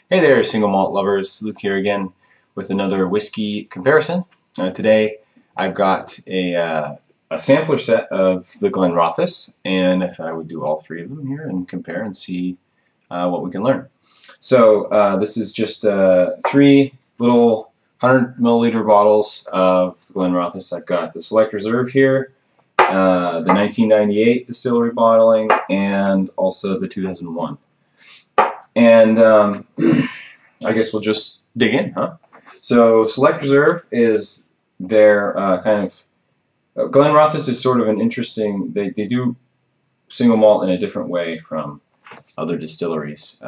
Hey there, single malt lovers. Luke here again with another whiskey comparison. Today I've got a sampler set of the Glenrothes, and I thought I would do all three of them here and compare and see what we can learn. So this is just three little 100 milliliter bottles of the Glenrothes. I've got the Select Reserve here, the 1998 distillery bottling, and also the 2001. And I guess we'll just dig in, huh? So Select Reserve is their Glenrothes is sort of an interesting, they do single malt in a different way from other distilleries.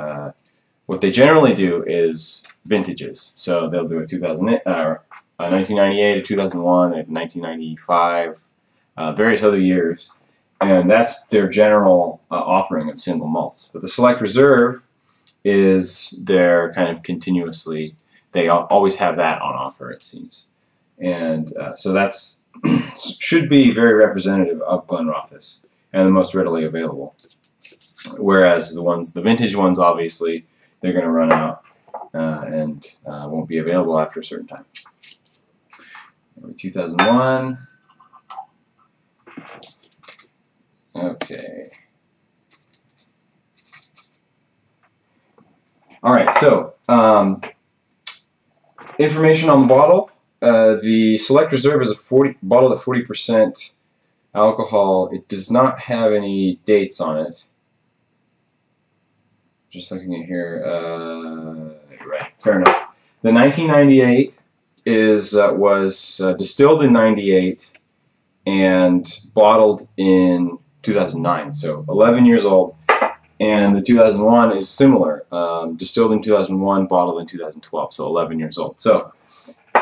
What they generally do is vintages. So they'll do a 1998, a 2001, a 1995, various other years. And that's their general offering of single malts. But the Select Reserve is their kind of continuously, they always have that on offer, it seems. And so that's should be very representative of Glenrothes and the most readily available. Whereas the vintage ones, obviously, they're going to run out and won't be available after a certain time. 2001. Okay. All right, so information on the bottle. The Select Reserve is a bottle at 40% alcohol. It does not have any dates on it. Just looking at here, right, fair enough. The 1998 was distilled in 98 and bottled in 2009, so 11 years old. And the 2001 is similar, distilled in 2001, bottled in 2012, so 11 years old. So,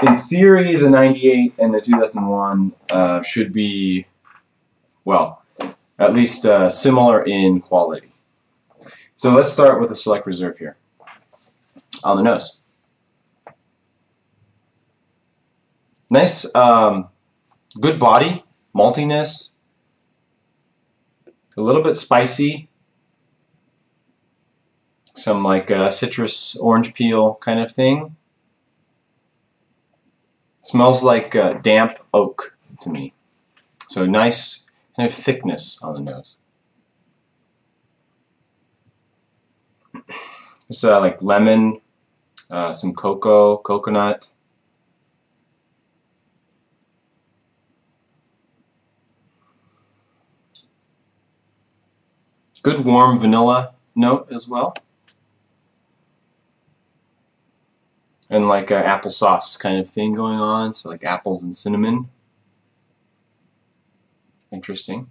in theory, the 98 and the 2001 should be, well, at least similar in quality. So let's start with the Select Reserve here. On the nose. Nice, good body, maltiness, a little bit spicy. Some like citrus orange peel kind of thing. Smells like damp oak to me. So nice kind of thickness on the nose. It's like lemon, some cocoa, coconut. Good warm vanilla note as well. And like an applesauce kind of thing going on, so like apples and cinnamon. Interesting.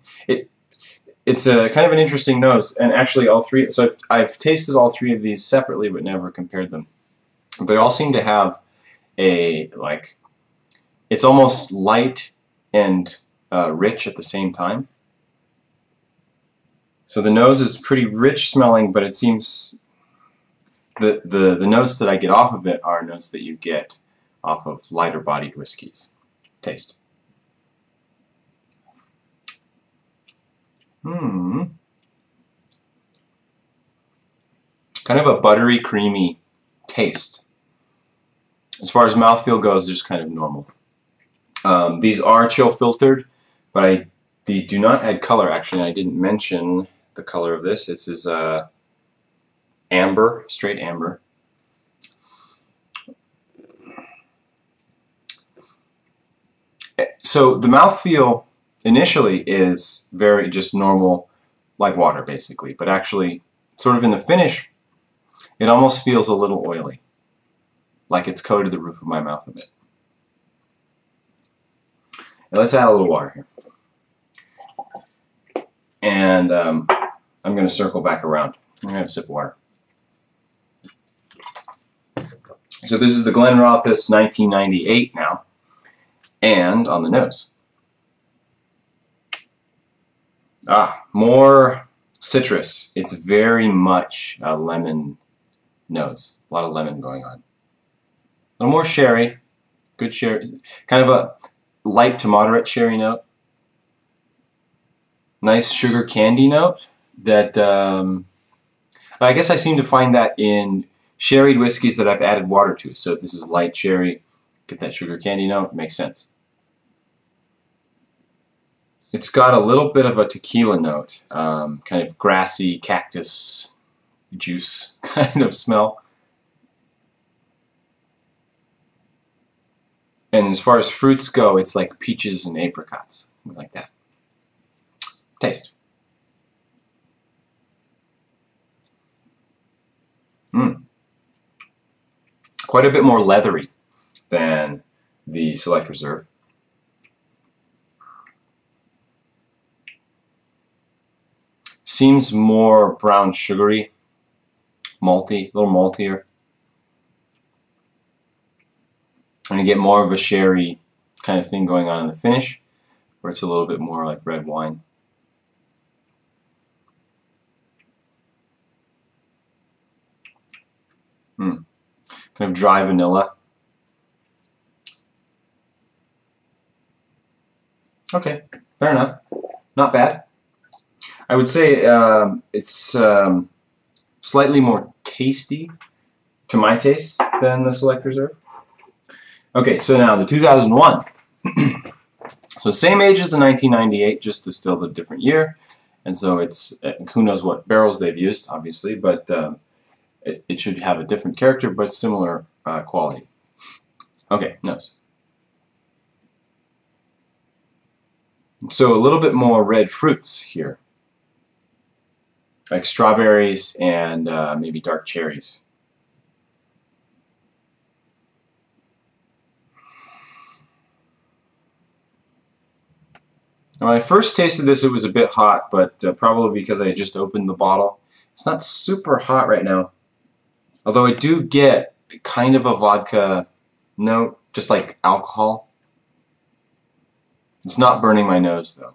It's a kind of an interesting nose, and actually all three. So I've tasted all three of these separately, but never compared them. They all seem to have a like. It's almost light and rich at the same time. So the nose is pretty rich smelling, but it seems. The notes that I get off of it are notes that you get off of lighter bodied whiskeys. Taste. Kind of a buttery, creamy taste. As far as mouthfeel goes, just kind of normal. These are chill filtered, but they do not add color. Actually, I didn't mention the color of this. This is amber, straight amber. So the mouthfeel initially is very just normal, like water basically, but actually sort of in the finish, it almost feels a little oily, like it's coated the roof of my mouth a bit. Now let's add a little water here. And I'm going to circle back around. I'm going to have a sip of water. So this is the Glenrothes 1998 now, and on the nose. More citrus. It's very much a lemon nose. A lot of lemon going on. A little more sherry. Good sherry. Kind of a light to moderate sherry note. Nice sugar candy note that I guess I seem to find that in sherried whiskeys that I've added water to. So if this is light sherry, get that sugar candy note, makes sense. It's got a little bit of a tequila note, kind of grassy cactus juice kind of smell. And as far as fruits go, it's like peaches and apricots, things like that. Taste. Quite a bit more leathery than the Select Reserve. Seems more brown sugary, malty, a little maltier. And you get more of a sherry kind of thing going on in the finish, where it's a little bit more like red wine. Kind of dry vanilla. Okay, fair enough. Not bad. I would say it's slightly more tasty to my taste than the Select Reserve. Okay, so now the 2001. So same age as the 1998, just distilled a different year. And so it's, who knows what barrels they've used, obviously, but it should have a different character, but similar quality. Okay, nose. So a little bit more red fruits here, like strawberries and maybe dark cherries. Now, when I first tasted this, it was a bit hot, but probably because I just opened the bottle. It's not super hot right now, although I do get kind of a vodka note, just like alcohol. It's not burning my nose, though.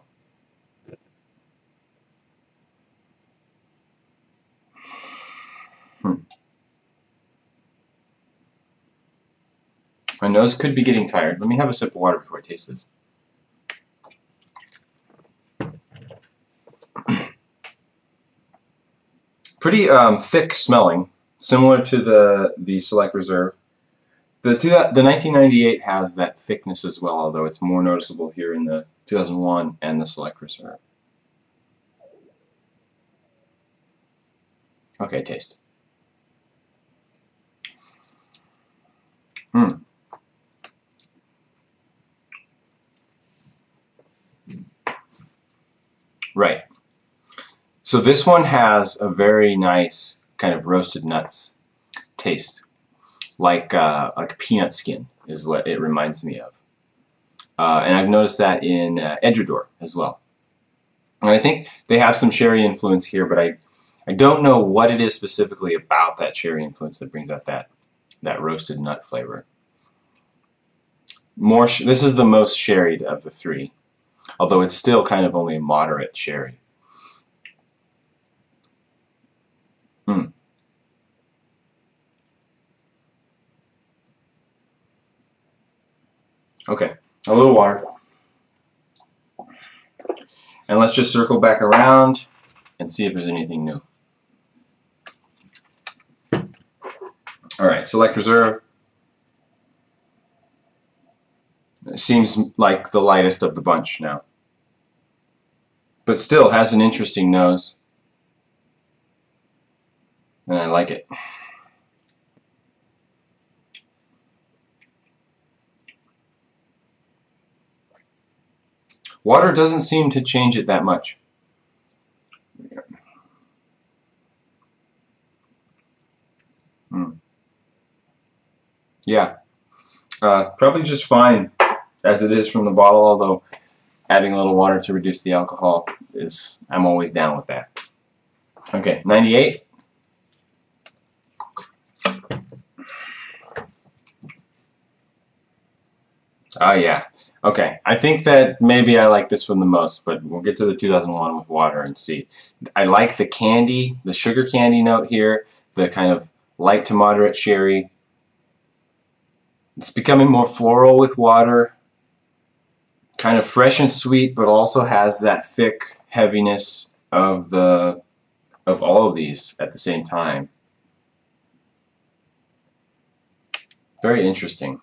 My nose could be getting tired. Let me have a sip of water before I taste this. Pretty thick smelling, similar to the Select Reserve. The 1998 has that thickness as well, although it's more noticeable here in the 2001 and the Select Reserve. Okay, taste. Right. So this one has a very nice kind of roasted nuts taste, like peanut skin is what it reminds me of. And I've noticed that in Edredor as well. And I think they have some sherry influence here, but I don't know what it is specifically about that sherry influence that brings out that roasted nut flavor. This is the most sherried of the three, although it's still kind of only a moderate sherry. Okay, a little water. And let's just circle back around and see if there's anything new. Alright, Select Reserve. It seems like the lightest of the bunch now, but still has an interesting nose, and I like it. Water doesn't seem to change it that much. Yeah, probably just fine as it is from the bottle, although adding a little water to reduce the alcohol I'm always down with that. Okay, 98. Oh yeah. Okay, I think that maybe I like this one the most, but we'll get to the 2001 with water and see. I like the candy, the sugar candy note here, the kind of light to moderate sherry. It's becoming more floral with water, kind of fresh and sweet, but also has that thick heaviness of all of these at the same time. Very interesting.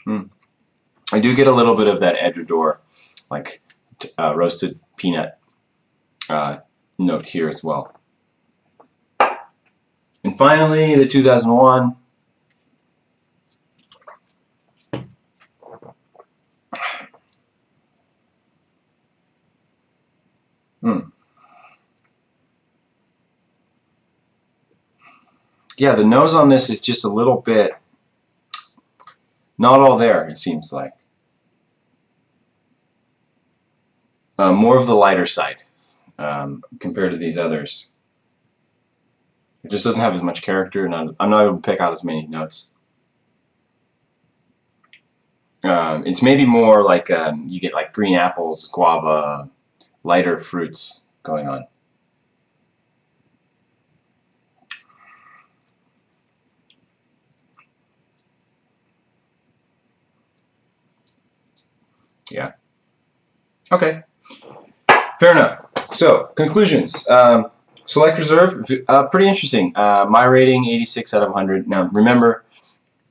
I do get a little bit of that Edredor, like roasted peanut note here as well. And finally, the 2001. Yeah, the nose on this is just a little bit not all there, it seems like. More of the lighter side compared to these others. It just doesn't have as much character, and I'm not able to pick out as many notes. It's maybe more like you get like green apples, guava, lighter fruits going on. Yeah. Okay. Fair enough. So, conclusions. Select Reserve, pretty interesting. My rating, 86 out of 100. Now, remember,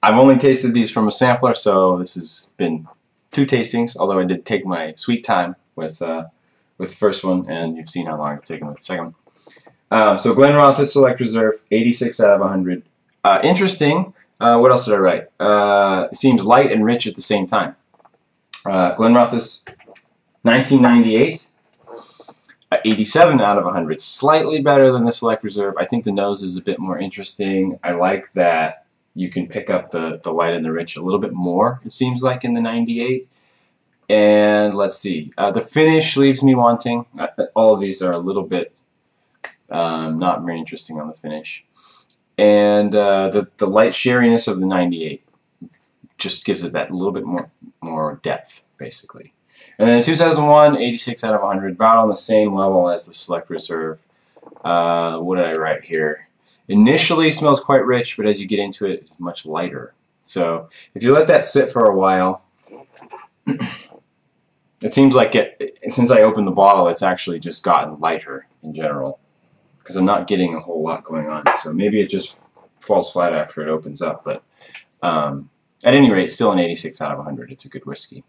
I've only tasted these from a sampler, so this has been 2 tastings, although I did take my sweet time with the first one, and you've seen how long I've taken with the second one. So, Glenrothes Select Reserve, 86 out of 100. Interesting. What else did I write? It seems light and rich at the same time. Glenrothes, 1998. 87 out of 100. Slightly better than the Select Reserve. I think the nose is a bit more interesting. I like that you can pick up the light and the rich a little bit more, it seems like, in the 98. And let's see. The finish leaves me wanting. All of these are a little bit not very interesting on the finish. And the light shariness of the 98 just gives it that little bit more depth, basically. And then 2001, 86 out of 100, about on the same level as the Select Reserve. What did I write here? Initially smells quite rich, but as you get into it, it's much lighter. So if you let that sit for a while, it seems like since I opened the bottle, it's actually just gotten lighter in general, because I'm not getting a whole lot going on. So maybe it just falls flat after it opens up. But at any rate, still an 86 out of 100. It's a good whiskey.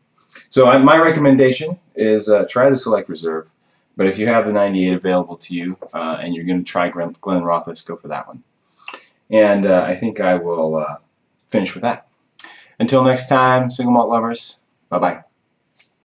So my recommendation is try the Select Reserve, but if you have the 98 available to you and you're going to try Glenrothes, go for that one. And I think I will finish with that. Until next time, single malt lovers, bye-bye.